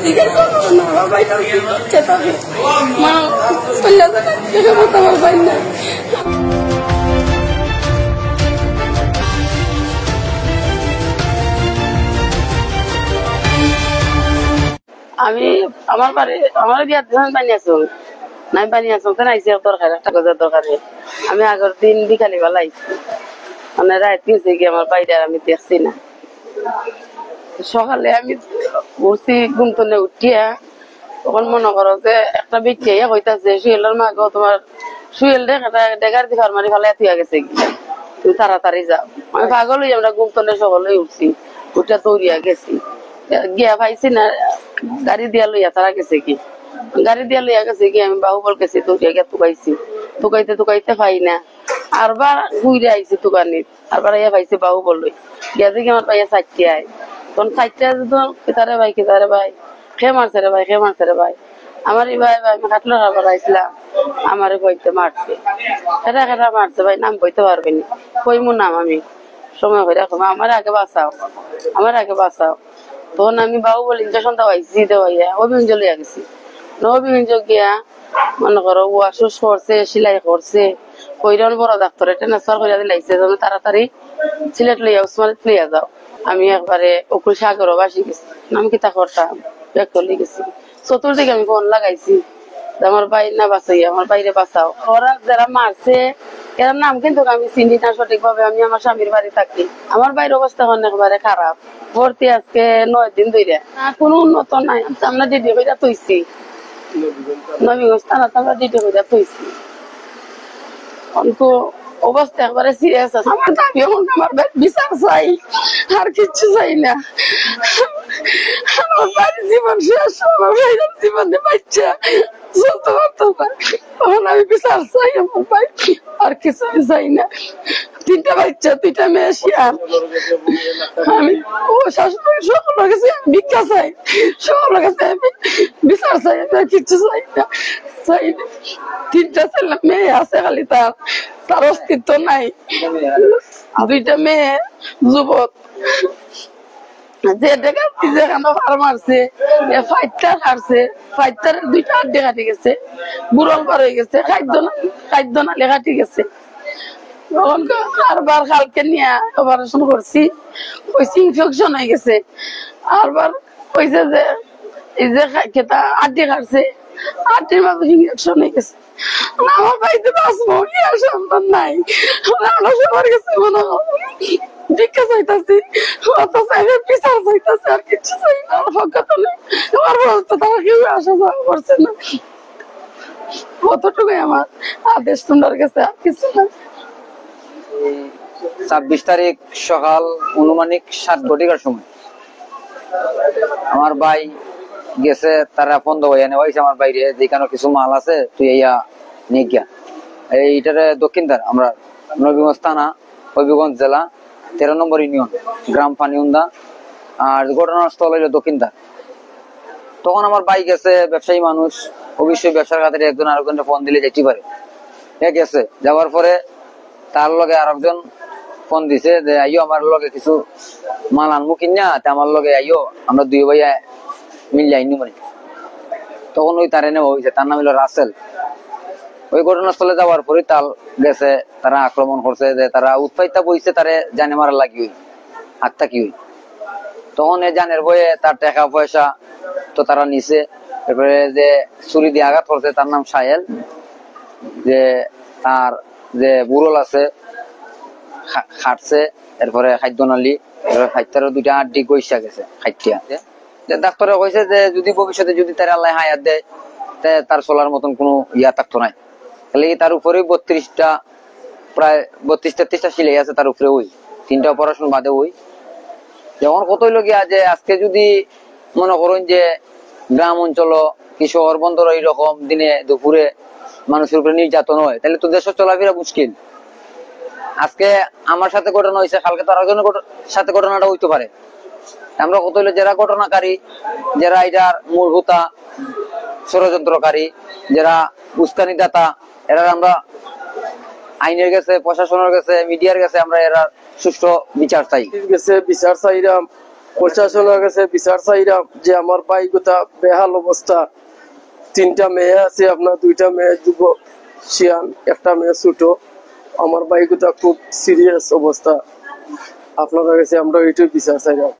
জিজ্ঞেস করবো না আমার ভাই খেতাবে মা চলে যাবে দেখে মতো আমার ভাই না। আমি আমার বাড়ি আমার বিয়ার দিন বানিয়েছো নাই বানিয়েছো কেন আইসি দরকার একটা গজার দরকারে আমি আগের দিন বিকালে বেলা আইসি মানে রাত গেছে কি আমার বাইরে আমি দেখছি না। সকালে আমি উঠছি ঘুম থেকে উঠিয়া তখন মনে করো যে একটা বেঁচে কইতাছে সুয়েলের মা গো তোমার সুয়েল ডেগার দি ফার্মারি ফেলে থুয়া গেছে কি তুমি তাড়াতাড়ি যাও। আমি পাগল হই আমরা ঘুম থেকে সকালে উঠছি উঠে দৌড়িয়া গেছি গিয়া পাইছি না গাড়ি দিয়া লইয়া তারা গেছে কি গাড়ি দিয়া লইয়া গেছে কি আমি বাহুবল গেছি দৌড়িয়া গিয়া তুকাইছি তুকাইতে পাই না আরবার ঘুরে আইছি তুকানিত আরবার আইয়া পাইছি বাহুবল লই গিয়া দেখি আমার পাইয়া চারটে আয় তখন চারটে কেতারে ভাই খে মারছে রে ভাই আমার এই ভাই আমি খাটলো খাবার আইছিলাম আমারে কইতে মারছে খেটা মারছে ভাই নাম কইতে পারবেনি কইমু নাম আমি সময় হয়ে রাখো আমার আগে বাঁচাও তখন আমি বাহুবল ইঞ্জেকশন দেওয়াইছি দেওয়াইয়া অভিযোগ লইয়া গেছি অভিযোগ গিয়া মনে করো ওয়াশুস করছে সিলাই করছে কইরন বড় ডাক্তার ট্রান্সফার কইরা দিলাইছে তুমি তাড়াতাড়ি সিলেট লইয়া উসমানিত লইয়া যাও। আমি একবারে অকুল সাগরও বাসি গেছি আমি কিতা করতাম ব্যাগলি গেছি চতুর্দিকে আমি ফোন লাগাইছি আমার ভাই না বাঁচাইয়া আমার বাইরে বাঁচাও। ওরা যারা মারছে এর নাম কিন্তু আমি চিনি না সঠিক ভাবে আমি আমার স্বামীর বাড়ি থাকি আমার বাইরের অবস্থা এখন একবারে খারাপ ভর্তি আজকে 9 দিন ধরে কোনো উন্নত নাই আমরা দিদি হইয়া তৈছি নবীগঞ্জ থানা আমরা দিদি হইয়া তৈছি অবস্থা একবারে সিরিয়াস আছে আমার দাবি আমার বিচার চাই আর কিচ্ছু চাই না আমার বাড়ির জীবন শেষ আমার ভাইয়ের জীবনে বাচ্চা চলতে পারতো না তখন আমি বিচার চাই আমার ভাই আর কিছু চাই না। 3টা বাচ্চা 2টা মেয়ে শিয়ার আমি ও শাশুড়ি সকলের কাছে ভিক্ষা চাই সকলের কাছে আমি বিচার চাই আর কিচ্ছু চাই না 3টা ছেলে মেয়ে আছে খালি তার অস্তিত্ব নাই 2টা মেয়ে যুবক যে ডেকা যেখানে ফার মারছে ফাইটার হারছে ফাইটার 2টা আড্ডে কাটি গেছে বুড়ল পার হয়ে গেছে খাদ্য নালে কাটি গেছে আরবার কালকে নিয়ে অপারেশন করছি কইছি ইনফেকশন হয়ে গেছে আরবার কইছে যে এই যে খেতা আড্ডি কাটছে আড্ডির মাঝে ইনফেকশন হয়ে গেছে আমার বাড়িতে বাঁচবো কি আর সন্তান নাই আমার সবার কাছে মনে হয় ভিক্ষা চাইতাছি অত চাইলে বিচার চাইতাছি আর কিছু চাই না হকাত নেই আমার তো তারা কেউ আসা যাওয়া করছে না কতটুকুই আমার আদেশ তোমার কাছে আর কিছু না। 26 তারিখ সকাল অনুমানিক 7 ঘটিকার সময় আমার ভাই গেছে তারা ফোন দেওয়া নেওয়াইছে আমার বাইরে যেখানে কিছু মাল আছে তুই ইয়া নিয়ে গিয়া এইটারে দক্ষিণ ধার আমরা নবীগঞ্জ থানা হবিগঞ্জ জেলা 13 নম্বর ইউনিয়ন গ্রাম পানিউন্দা আর ঘটনাস্থল হইল দক্ষিণ ধার। তখন আমার ভাই গেছে ব্যবসায়ী মানুষ অবশ্যই ব্যবসার খাতিরে একজন আরেকজনকে ফোন দিলে যেতে পারে গেছে যাওয়ার পরে তার লগে আরেকজন ফোন দিছে যে আইও আমার লগে কিছু মাল আনবো কিনা আমার লগে আইও আমরা 2 ভাইয়া মিলে আইনু মানে তখন ওই তারে নেওয়া হয়েছে তার নাম হলো রাসেল। ওই ঘটনাস্থলে যাওয়ার পরে তাল গেছে তারা আক্রমণ করছে যে তারা উৎপাইতা বইছে তারে জানে মারা লাগি আত্মা কি তখন এই জানের বয়ে তার টাকা পয়সা তো তারা নিছে এরপরে যে ছুরি দিয়ে আঘাত করছে তার নাম সাহেল যে তার যে বুড়ল আছে খাটছে এরপরে খাদ্য নালি খাদ্যের 2টা আড্ডি গৈসা গেছে খাইটিয়া যে ডাক্তারে কইছে যে যদি ভবিষ্যতে যদি তার আল্লাহ হায়াত দেয় তার চলার মতন কোনো ইয়া থাকতো নাই তাহলে তার উপরে 32টা প্রায় 32-33টা সিলাই আছে তার উপরে ওই 3টা অপারেশন বাদে ওই যেমন কতই লগিয়া যে আজকে যদি মনে করেন যে গ্রাম অঞ্চল কি শহর বন্দর এইরকম দিনে দুপুরে মানুষের উপরে নির্যাতন হয় তাহলে তো দেশ চলাফেরা মুশকিল। আজকে আমার সাথে ঘটনা হয়েছে কালকে তার একজনের সাথে ঘটনাটা হইতে পারে আমরা কত হইলো যারা ঘটনাকারী যারা এটার মূল হোতা ষড়যন্ত্রকারী যারা উস্কানি দাতা এরা আমরা আইনের কাছে প্রশাসনের কাছে মিডিয়ার কাছে আমরা এরা সুষ্ঠু বিচার চাই বিচার চাইলাম প্রশাসনের কাছে বিচার চাইলাম যে আমার ভাই গোটা বেহাল অবস্থা, 3টা মেয়ে আছে, আপনার 2টা মেয়ে যুবক শিয়ান, একটা মেয়ে ছোট। আমার ভাই গোটা খুব সিরিয়াস অবস্থা। আপনার কাছে আমরা এইটুকু বিচার চাইলাম।